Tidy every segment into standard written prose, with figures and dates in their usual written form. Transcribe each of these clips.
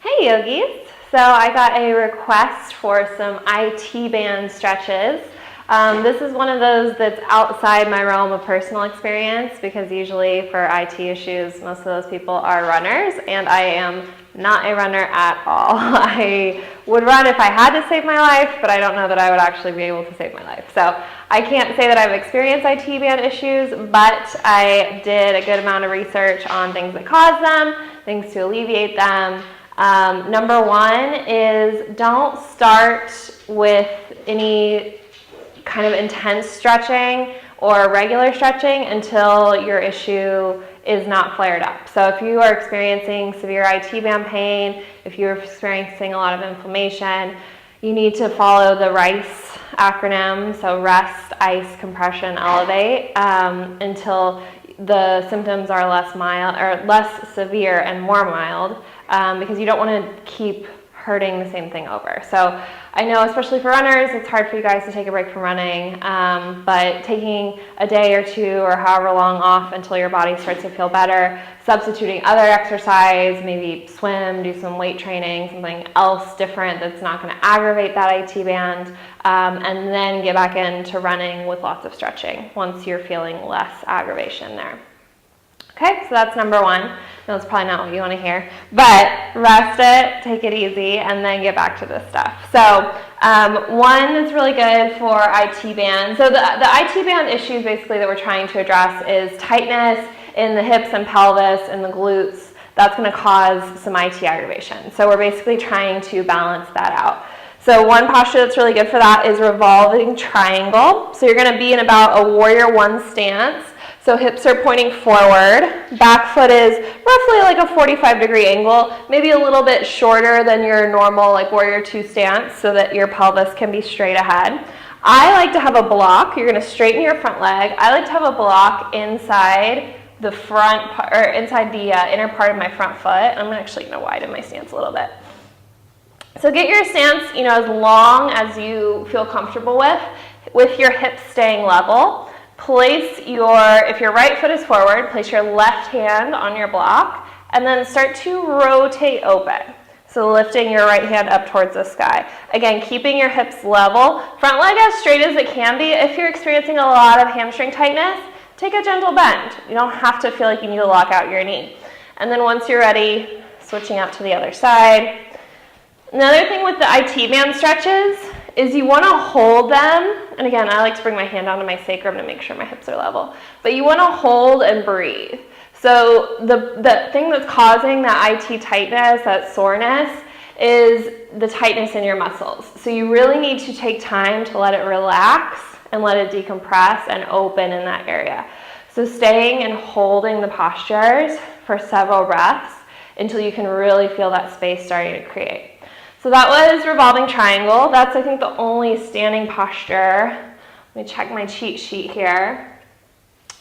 Hey yogis! So I got a request for some IT band stretches. This is one of those that's outside my realm of personal experience because usually for IT issues, most of those people are runners, and I am not a runner at all. I would run if I had to save my life, but I don't know that I would actually be able to save my life. So I can't say that I've experienced IT band issues, but I did a good amount of research on things that cause them, things to alleviate them. Number one is don't start with any kind of intense stretching or regular stretching until your issue is not flared up. So if you are experiencing severe IT band pain, if you're experiencing a lot of inflammation, you need to follow the RICE acronym, so rest, ice, compression, elevate, until the symptoms are less mild or less severe and more mild, because you don't want to keep hurting the same thing over. So I know, especially for runners, it's hard for you guys to take a break from running, but taking a day or two or however long off until your body starts to feel better, substituting other exercise, maybe swim, do some weight training, something else different that's not going to aggravate that IT band, and then get back into running with lots of stretching once you're feeling less aggravation there. Okay, so that's number one. No, it's probably not what you want to hear, but rest it, take it easy, and then get back to this stuff. So one that's really good for IT band. So the IT band issues basically that we're trying to address is tightness in the hips and pelvis and the glutes. That's going to cause some IT aggravation. So we're basically trying to balance that out. So one posture that's really good for that is revolving triangle. So you're going to be in about a warrior one stance. So hips are pointing forward, back foot is roughly like a 45-degree angle, maybe a little bit shorter than your normal like warrior two stance so that your pelvis can be straight ahead. I like to have a block. You're going to straighten your front leg. I like to have a block inside the front or inside the inner part of my front foot. I'm actually going to widen my stance a little bit. So get your stance, as long as you feel comfortable with your hips staying level. Place if your right foot is forward, place your left hand on your block, and then start to rotate open. So lifting your right hand up towards the sky. Again, keeping your hips level. Front leg as straight as it can be. If you're experiencing a lot of hamstring tightness, take a gentle bend. You don't have to feel like you need to lock out your knee. And then once you're ready, switching out to the other side. Another thing with the IT band stretches is you want to hold them, and again, I like to bring my hand onto my sacrum to make sure my hips are level, but you want to hold and breathe. So the thing that's causing that IT tightness, that soreness, is the tightness in your muscles. So you really need to take time to let it relax and let it decompress and open in that area. So staying and holding the postures for several breaths until you can really feel that space starting to create. So that was revolving triangle. That's, I think, the only standing posture. Let me check my cheat sheet here.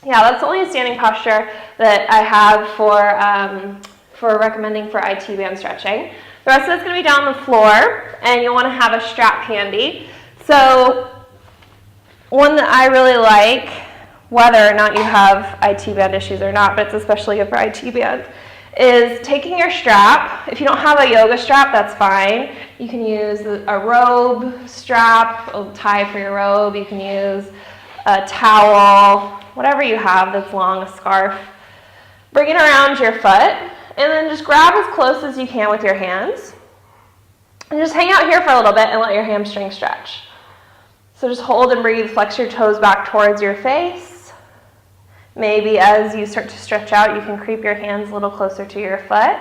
Yeah, that's the only standing posture that I have for recommending for IT band stretching. The rest of it's going to be down on the floor, and you'll want to have a strap handy. So one that I really like, whether or not you have IT band issues or not, but it's especially good for IT band, is taking your strap. If you don't have a yoga strap, that's fine. You can use a robe strap, a tie for your robe. You can use a towel, whatever you have that's long, a scarf. Bring it around your foot, and then just grab as close as you can with your hands. And just hang out here for a little bit and let your hamstring stretch. So just hold and breathe, flex your toes back towards your face. Maybe as you start to stretch out, you can creep your hands a little closer to your foot.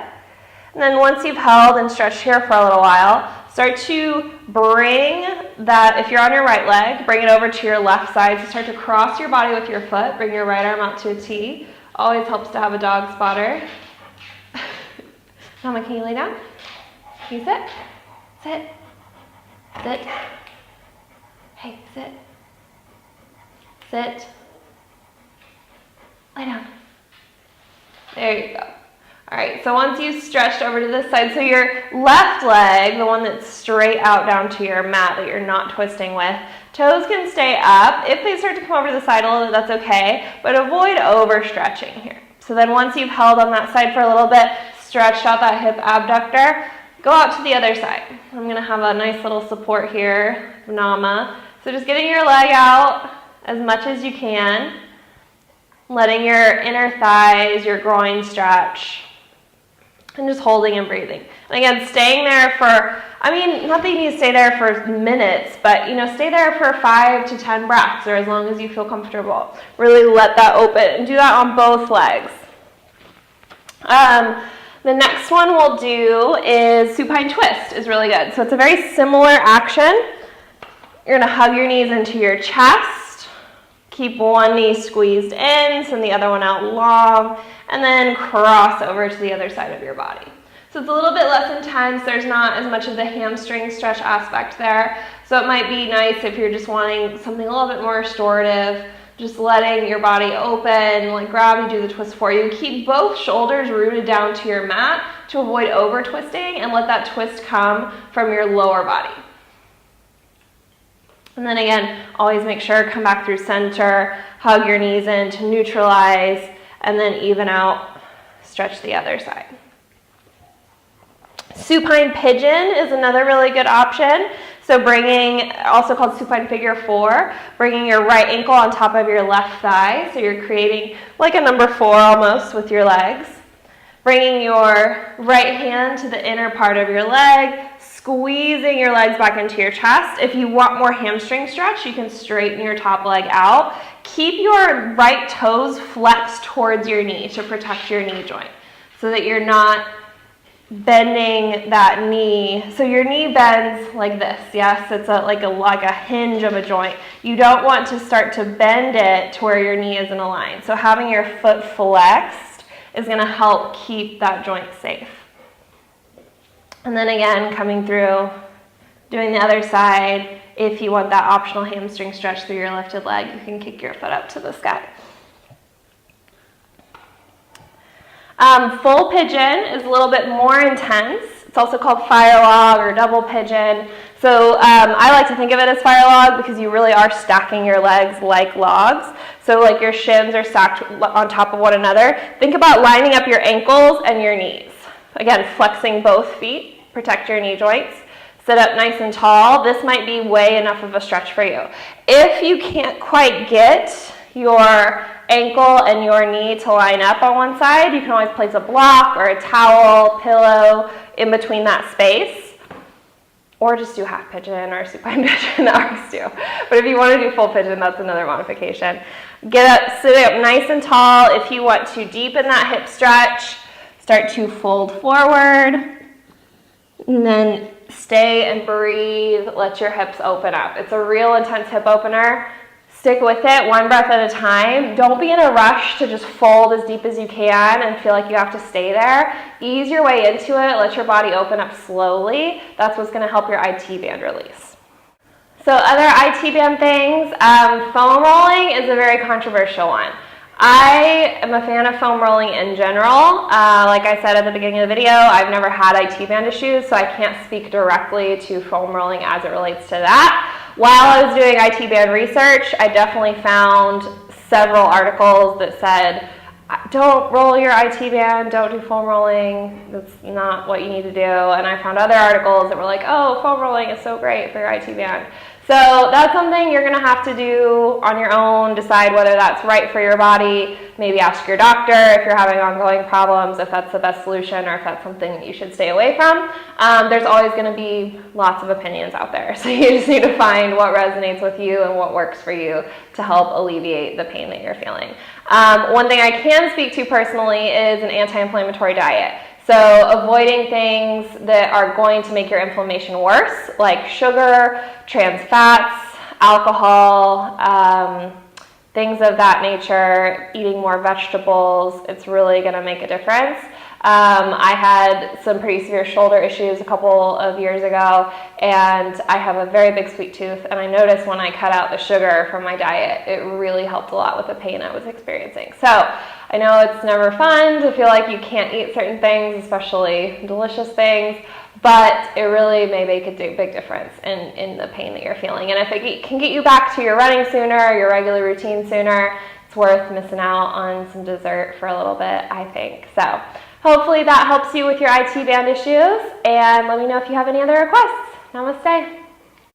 And then once you've held and stretched here for a little while, start to bring that, if you're on your right leg, bring it over to your left side. So start to cross your body with your foot. Bring your right arm out to a T. Always helps to have a dog spotter. Mama, can you lay down? Can you sit? Sit. Sit. Hey, sit. Sit. Lay down. There you go. All right, so once you've stretched over to this side, so your left leg, the one that's straight out down to your mat that you're not twisting with, toes can stay up. If they start to come over to the side a little bit, that's okay, but avoid overstretching here. So then once you've held on that side for a little bit, stretched out that hip abductor, go out to the other side. I'm gonna have a nice little support here, Nama. So just getting your leg out as much as you can, letting your inner thighs, your groin stretch, and just holding and breathing. And again, staying there for, not that you need to stay there for minutes, but stay there for 5 to 10 breaths, or as long as you feel comfortable. Really let that open, and do that on both legs. The next one we'll do is supine twist, is really good. So it's a very similar action. You're gonna hug your knees into your chest, keep one knee squeezed in, send the other one out long, and then cross over to the other side of your body. So it's a little bit less intense. There's not as much of the hamstring stretch aspect there. So it might be nice if you're just wanting something a little bit more restorative, just letting your body open, let gravity do the twist for you. Keep both shoulders rooted down to your mat to avoid over twisting, and let that twist come from your lower body. And then again, always make sure, come back through center, hug your knees in to neutralize, and then even out, stretch the other side. Supine pigeon is another really good option. So bringing, also called supine figure 4, bringing your right ankle on top of your left thigh. So you're creating like a number 4 almost with your legs. Bringing your right hand to the inner part of your leg, squeezing your legs back into your chest. If you want more hamstring stretch, you can straighten your top leg out. Keep your right toes flexed towards your knee to protect your knee joint so that you're not bending that knee. So your knee bends like this, yes? It's like a hinge of a joint. You don't want to start to bend it to where your knee isn't aligned. So having your foot flexed is going to help keep that joint safe. And then again, coming through, doing the other side. If you want that optional hamstring stretch through your lifted leg, you can kick your foot up to the sky. Full pigeon is a little bit more intense. It's also called fire log or double pigeon. So I like to think of it as fire log because you really are stacking your legs like logs. So like your shins are stacked on top of one another. Think about lining up your ankles and your knees. Again, flexing both feet, protect your knee joints. Sit up nice and tall. This might be way enough of a stretch for you. If you can't quite get your ankle and your knee to line up on one side, you can always place a block or a towel, pillow in between that space, or just do half pigeon or supine pigeon, that works too. But if you want to do full pigeon, that's another modification. Get up, sit up nice and tall. If you want to deepen that hip stretch, start to fold forward, and then stay and breathe. Let your hips open up. It's a real intense hip opener. Stick with it, one breath at a time. Don't be in a rush to just fold as deep as you can and feel like you have to stay there. Ease your way into it. Let your body open up slowly. That's what's going to help your IT band release. So other IT band things, foam rolling is a very controversial one. I am a fan of foam rolling in general. Like I said at the beginning of the video, I've never had IT band issues, so I can't speak directly to foam rolling as it relates to that. While I was doing IT band research, I definitely found several articles that said, don't roll your IT band, don't do foam rolling, that's not what you need to do. And I found other articles that were like, oh, foam rolling is so great for your IT band. So that's something you're going to have to do on your own, decide whether that's right for your body, maybe ask your doctor if you're having ongoing problems, if that's the best solution or if that's something that you should stay away from. There's always going to be lots of opinions out there, so you just need to find what resonates with you and what works for you to help alleviate the pain that you're feeling. One thing I can speak to personally is an anti-inflammatory diet. So avoiding things that are going to make your inflammation worse, like sugar, trans fats, alcohol, things of that nature, eating more vegetables, it's really going to make a difference. I had some pretty severe shoulder issues a couple of years ago, and I have a very big sweet tooth, and I noticed when I cut out the sugar from my diet, it really helped a lot with the pain I was experiencing. So I know it's never fun to feel like you can't eat certain things, especially delicious things, but it really may make a big difference in the pain that you're feeling. And if it can get you back to your running sooner, your regular routine sooner, it's worth missing out on some dessert for a little bit, I think. So Hopefully that helps you with your IT band issues, and let me know if you have any other requests. Namaste.